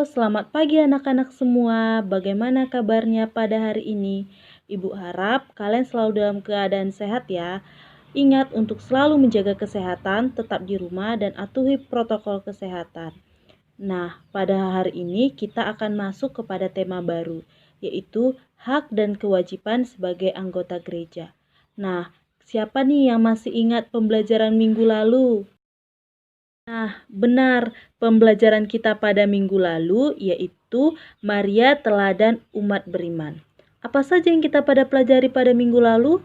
selamat pagi anak-anak semua. Bagaimana kabarnya pada hari ini? Ibu harap kalian selalu dalam keadaan sehat ya. Ingat untuk selalu menjaga kesehatan, tetap di rumah dan atuhi protokol kesehatan. Nah, pada hari ini kita akan masuk kepada tema baru, yaitu hak dan kewajiban sebagai anggota gereja. Nah, siapa nih yang masih ingat pembelajaran minggu lalu? Nah, benar. Pembelajaran kita pada minggu lalu yaitu Maria teladan umat beriman. Apa saja yang kita pelajari pada minggu lalu?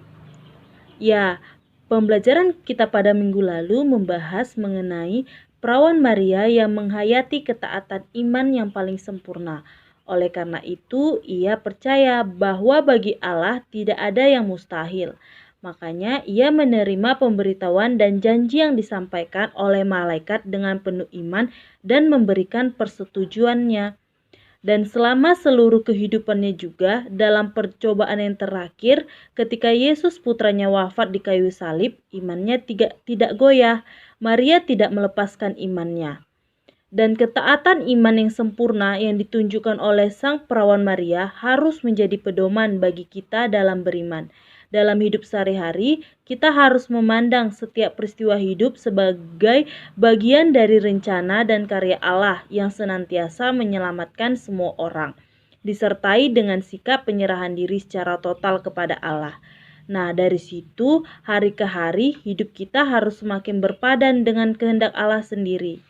Ya, pembelajaran kita pada minggu lalu membahas mengenai perawan Maria yang menghayati ketaatan iman yang paling sempurna. Oleh karena itu, ia percaya bahwa bagi Allah tidak ada yang mustahil. Makanya ia menerima pemberitahuan dan janji yang disampaikan oleh malaikat dengan penuh iman dan memberikan persetujuannya. Dan selama seluruh kehidupannya juga dalam percobaan yang terakhir ketika Yesus putranya wafat di kayu salib, imannya tidak goyah. Maria tidak melepaskan imannya. Dan ketaatan iman yang sempurna yang ditunjukkan oleh Sang Perawan Maria harus menjadi pedoman bagi kita dalam beriman. Dalam hidup sehari-hari, kita harus memandang setiap peristiwa hidup sebagai bagian dari rencana dan karya Allah yang senantiasa menyelamatkan semua orang, disertai dengan sikap penyerahan diri secara total kepada Allah. Nah, dari situ, hari ke hari, hidup kita harus semakin berpadan dengan kehendak Allah sendiri.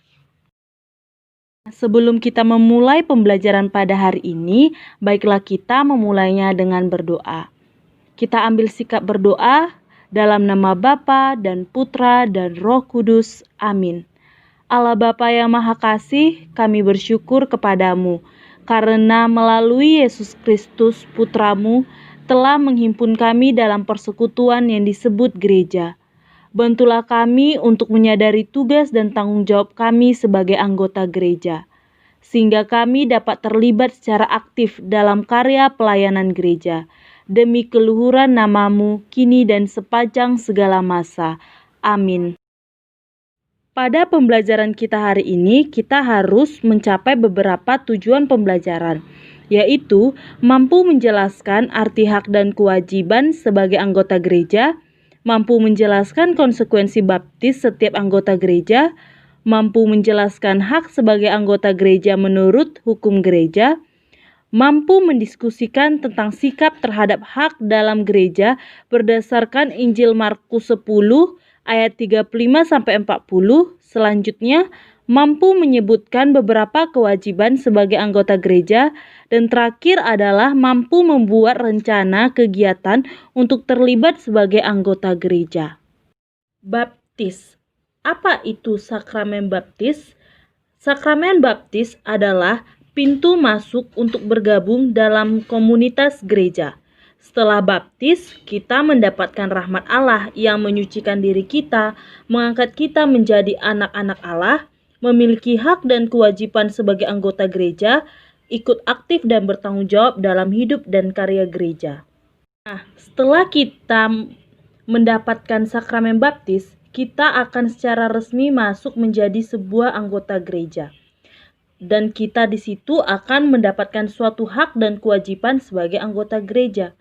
Sebelum kita memulai pembelajaran pada hari ini, baiklah kita memulainya dengan berdoa. Kita ambil sikap berdoa dalam nama Bapa dan Putra dan Roh Kudus. Amin. Allah Bapa yang Maha Kasih, kami bersyukur kepadamu karena melalui Yesus Kristus Putramu telah menghimpun kami dalam persekutuan yang disebut gereja. Bantulah kami untuk menyadari tugas dan tanggung jawab kami sebagai anggota gereja, sehingga kami dapat terlibat secara aktif dalam karya pelayanan gereja, demi keluhuran namamu kini dan sepanjang segala masa. Amin. Pada pembelajaran kita hari ini, kita harus mencapai beberapa tujuan pembelajaran, yaitu mampu menjelaskan arti hak dan kewajiban sebagai anggota gereja, mampu menjelaskan konsekuensi baptis setiap anggota gereja, mampu menjelaskan hak sebagai anggota gereja menurut hukum gereja, mampu mendiskusikan tentang sikap terhadap hak dalam gereja berdasarkan Injil Markus 10 ayat 35-40. Selanjutnya, mampu menyebutkan beberapa kewajiban sebagai anggota gereja, dan terakhir adalah mampu membuat rencana kegiatan untuk terlibat sebagai anggota gereja. Baptis. Apa itu sakramen baptis? Sakramen baptis adalah pintu masuk untuk bergabung dalam komunitas gereja. Setelah baptis, kita mendapatkan rahmat Allah yang menyucikan diri kita, mengangkat kita menjadi anak-anak Allah, memiliki hak dan kewajiban sebagai anggota gereja, ikut aktif dan bertanggung jawab dalam hidup dan karya gereja. Nah, setelah kita mendapatkan sakramen baptis, kita akan secara resmi masuk menjadi sebuah anggota gereja. Dan kita di situ akan mendapatkan suatu hak dan kewajiban sebagai anggota gereja.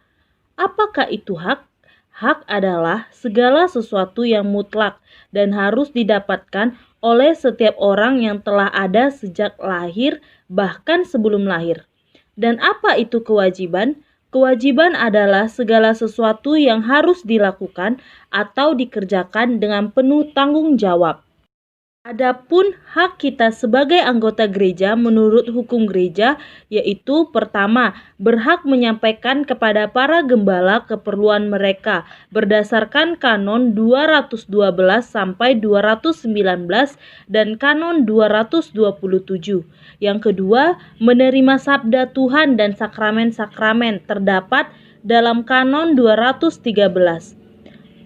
Apakah itu hak? Hak adalah segala sesuatu yang mutlak dan harus didapatkan oleh setiap orang yang telah ada sejak lahir, bahkan sebelum lahir. Dan apa itu kewajiban? Kewajiban adalah segala sesuatu yang harus dilakukan atau dikerjakan dengan penuh tanggung jawab. Adapun hak kita sebagai anggota gereja menurut hukum gereja, yaitu pertama, berhak menyampaikan kepada para gembala keperluan mereka berdasarkan kanon 212 sampai 219 dan kanon 227. Yang kedua, menerima sabda Tuhan dan sakramen-sakramen terdapat dalam kanon 213.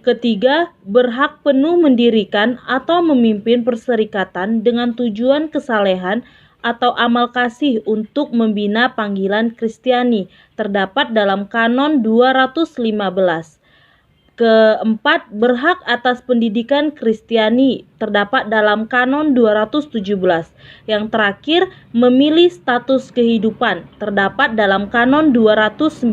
Ketiga, berhak penuh mendirikan atau memimpin perserikatan dengan tujuan kesalehan atau amal kasih untuk membina panggilan Kristiani terdapat dalam kanon 215. Keempat, berhak atas pendidikan Kristiani terdapat dalam Kanon 217. Yang terakhir, memilih status kehidupan terdapat dalam Kanon 219.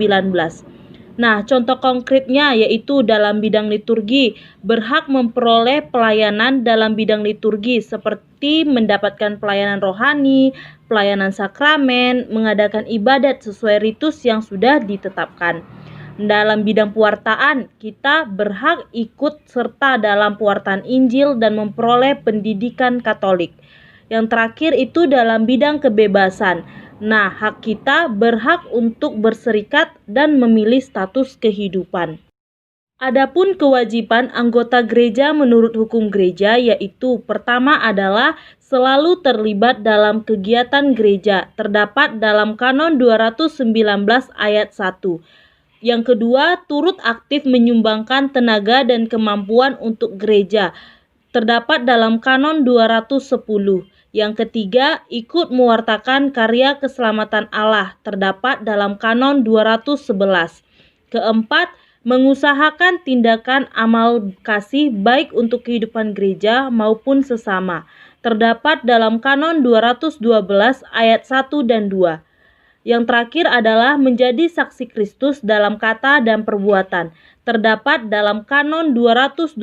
Nah, contoh konkretnya yaitu dalam bidang liturgi, berhak memperoleh pelayanan dalam bidang liturgi seperti mendapatkan pelayanan rohani, pelayanan sakramen, mengadakan ibadat sesuai ritus yang sudah ditetapkan. Dalam bidang pewartaan, kita berhak ikut serta dalam pewartaan Injil dan memperoleh pendidikan Katolik. Yang terakhir itu dalam bidang kebebasan. Nah, hak kita berhak untuk berserikat dan memilih status kehidupan. Adapun kewajiban anggota gereja menurut hukum gereja yaitu pertama adalah selalu terlibat dalam kegiatan gereja terdapat dalam Kanon 219 ayat 1. Yang kedua, turut aktif menyumbangkan tenaga dan kemampuan untuk gereja terdapat dalam Kanon 210. Yang ketiga, ikut mewartakan karya keselamatan Allah terdapat dalam Kanon 211. Keempat, mengusahakan tindakan amal kasih baik untuk kehidupan gereja maupun sesama terdapat dalam Kanon 212 ayat 1 dan 2. Yang terakhir adalah menjadi saksi Kristus dalam kata dan perbuatan terdapat dalam Kanon 225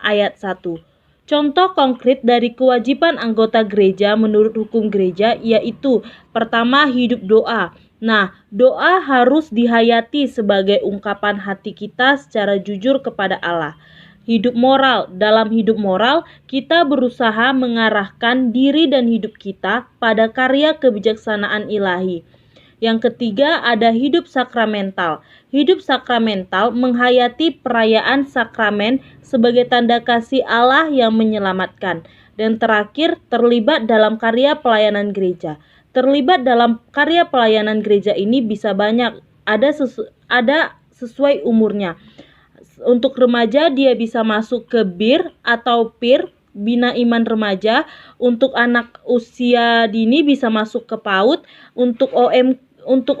ayat 1. Contoh konkret dari kewajiban anggota gereja menurut hukum gereja yaitu pertama, hidup doa. Nah, doa harus dihayati sebagai ungkapan hati kita secara jujur kepada Allah. Hidup moral. Dalam hidup moral, kita berusaha mengarahkan diri dan hidup kita pada karya kebijaksanaan ilahi. Yang ketiga ada hidup sakramental. Hidup sakramental menghayati perayaan sakramen sebagai tanda kasih Allah yang menyelamatkan. Dan terakhir, terlibat dalam karya pelayanan gereja. Terlibat dalam karya pelayanan gereja ini bisa banyak, ada sesuai umurnya. Untuk remaja dia bisa masuk ke BIR atau PIR, Bina Iman Remaja. Untuk anak usia dini bisa masuk ke PAUD. Untuk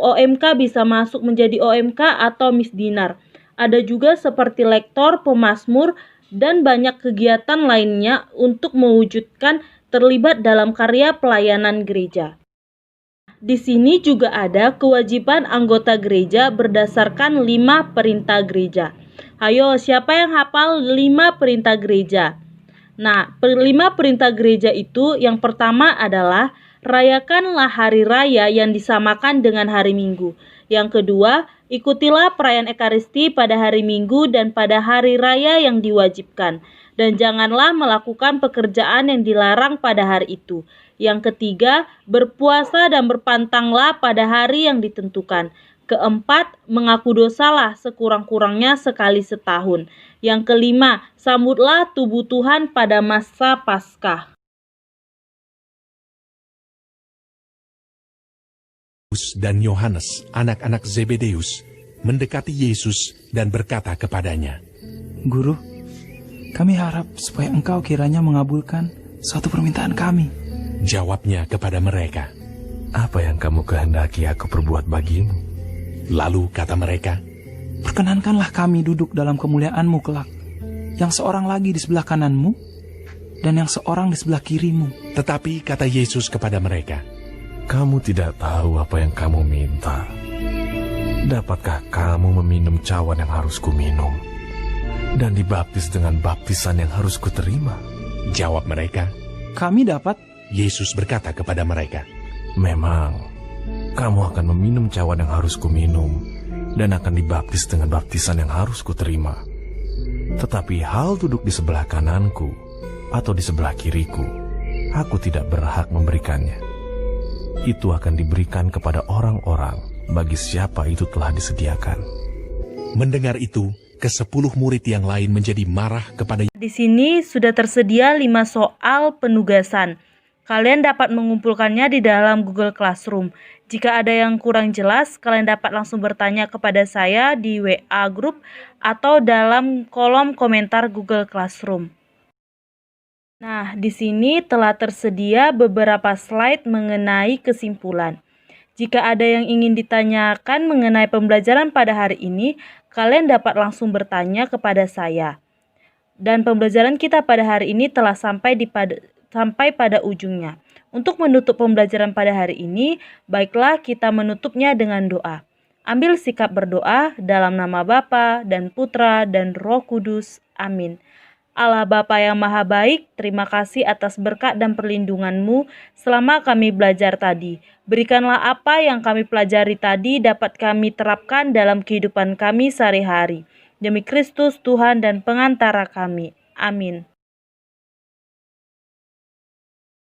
OMK bisa masuk menjadi OMK atau Misdinar. Ada juga seperti lektor, pemazmur, dan banyak kegiatan lainnya untuk mewujudkan terlibat dalam karya pelayanan gereja. Di sini juga ada kewajiban anggota gereja berdasarkan 5 perintah gereja. Ayo, siapa yang hafal 5 perintah gereja? Nah, 5 perintah gereja itu yang pertama adalah rayakanlah hari raya yang disamakan dengan hari Minggu. Yang kedua, ikutilah perayaan Ekaristi pada hari Minggu dan pada hari raya yang diwajibkan. Dan janganlah melakukan pekerjaan yang dilarang pada hari itu. Yang ketiga, berpuasa dan berpantanglah pada hari yang ditentukan. Keempat, mengaku dosalah sekurang-kurangnya sekali setahun. Yang kelima, sambutlah tubuh Tuhan pada masa Paskah. Dan Yohanes, anak-anak Zebedeus, mendekati Yesus dan berkata kepadanya, Guru, kami harap supaya Engkau kiranya mengabulkan suatu permintaan kami. Jawabnya kepada mereka, Apa yang kamu kehendaki aku perbuat bagimu? lalu kata mereka, Perkenankanlah kami duduk dalam kemuliaan-Mu kelak, yang seorang lagi di sebelah kanan-Mu, dan yang seorang di sebelah kiri-Mu. tetapi kata Yesus kepada mereka, Kamu tidak tahu apa yang kamu minta. Dapatkah kamu meminum cawan yang harus kuminum, dan dibaptis dengan baptisan yang harus kuterima? Jawab mereka. Kami dapat. Yesus berkata kepada mereka, Memang, kamu akan meminum cawan yang harus kuminum, dan akan dibaptis dengan baptisan yang harus kuterima. Tetapi hal duduk di sebelah kananku, atau di sebelah kiriku, aku tidak berhak memberikannya. Itu akan diberikan kepada orang-orang bagi siapa itu telah disediakan. Mendengar itu, ke-10 murid yang lain menjadi marah kepada Di sini sudah tersedia 5 soal penugasan. Kalian dapat mengumpulkannya di dalam Google Classroom. Jika ada yang kurang jelas, kalian dapat langsung bertanya kepada saya di WA Group atau dalam kolom komentar Google Classroom. Nah, di sini telah tersedia beberapa slide mengenai kesimpulan. Jika ada yang ingin ditanyakan mengenai pembelajaran pada hari ini, kalian dapat langsung bertanya kepada saya. Dan pembelajaran kita pada hari ini telah sampai pada ujungnya. Untuk menutup pembelajaran pada hari ini, baiklah kita menutupnya dengan doa. Ambil sikap berdoa dalam nama Bapa dan Putra dan Roh Kudus. Amin. Allah Bapa yang Maha Baik, terima kasih atas berkat dan perlindungan-Mu selama kami belajar tadi. Berikanlah apa yang kami pelajari tadi dapat kami terapkan dalam kehidupan kami sehari-hari. Demi Kristus Tuhan dan pengantara kami. Amin.